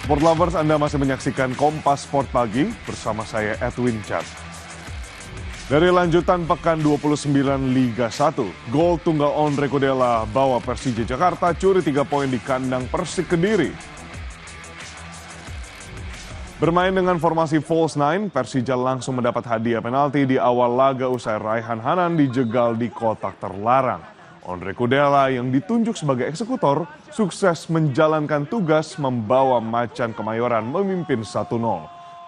Sport lovers, Anda masih menyaksikan Kompas Sport Pagi bersama saya Edwin Chan. Dari lanjutan pekan 29 Liga 1, gol tunggal Ondrej Kudela bawa Persija Jakarta curi 3 poin di kandang Persik Kediri. Bermain dengan formasi false nine, Persija langsung mendapat hadiah penalti di awal laga usai Raihan Hanan dijegal di kotak terlarang. Ondrej Kudela yang ditunjuk sebagai eksekutor sukses menjalankan tugas membawa Macan Kemayoran memimpin 1-0.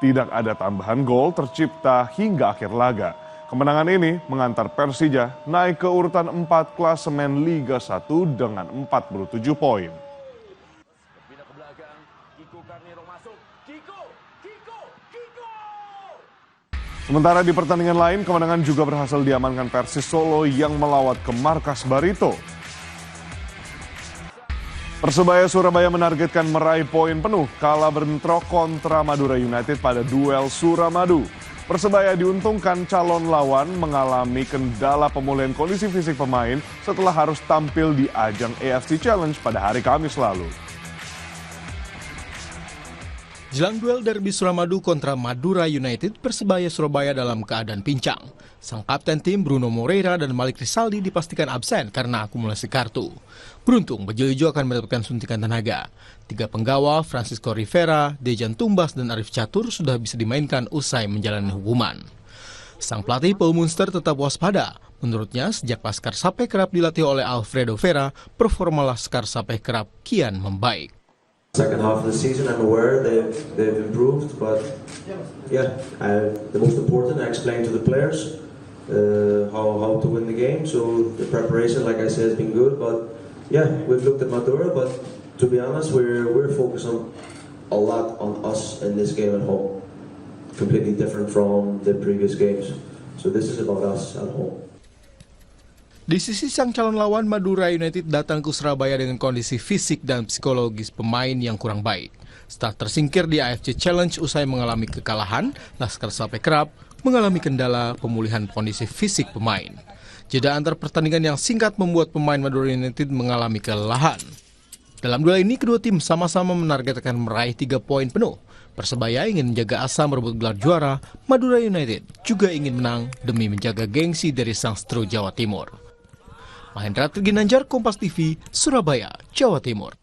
Tidak ada tambahan gol tercipta hingga akhir laga. Kemenangan ini mengantar Persija naik ke urutan 4 klasemen Liga 1 dengan 47 poin. Sementara di pertandingan lain, kemenangan juga berhasil diamankan Persis Solo yang melawat ke markas Barito. Persebaya Surabaya menargetkan meraih poin penuh kala bentrok kontra Madura United pada duel Suramadu. Persebaya diuntungkan calon lawan mengalami kendala pemulihan kondisi fisik pemain setelah harus tampil di ajang AFC Challenge pada hari Kamis lalu. Jelang duel derby Suramadu kontra Madura United, Persebaya Surabaya dalam keadaan pincang. Sang kapten tim Bruno Moreira dan Malik Rizaldi dipastikan absen karena akumulasi kartu. Beruntung, Bajul Ijo akan mendapatkan suntikan tenaga. 3 penggawa, Francisco Rivera, Dejan Tumbas, dan Arif Catur sudah bisa dimainkan usai menjalani hukuman. Sang pelatih Paul Munster tetap waspada. Menurutnya, sejak Laskar Sapekrap dilatih oleh Alfredo Vera, performa Laskar Sapekrap kian membaik. Second half of the season, I'm aware they've improved, but yeah, the most important, I explained to the players how to win the game. So the preparation, like I said, has been good. But yeah, we've looked at Madura, but to be honest, we're focused on a lot on us in this game at home, completely different from the previous games. So this is about us at home. Di sisi sang calon lawan, Madura United datang ke Surabaya dengan kondisi fisik dan psikologis pemain yang kurang baik. Setelah tersingkir di AFC Challenge usai mengalami kekalahan, Laskar Sapekrap mengalami kendala pemulihan kondisi fisik pemain. Jeda antar pertandingan yang singkat membuat pemain Madura United mengalami kelelahan. Dalam duel ini, kedua tim sama-sama menargetkan meraih 3 poin penuh. Persebaya ingin menjaga asa merebut gelar juara, Madura United juga ingin menang demi menjaga gengsi dari sang stro Jawa Timur. Mahendra Triginanjar, Kompas TV, Surabaya, Jawa Timur.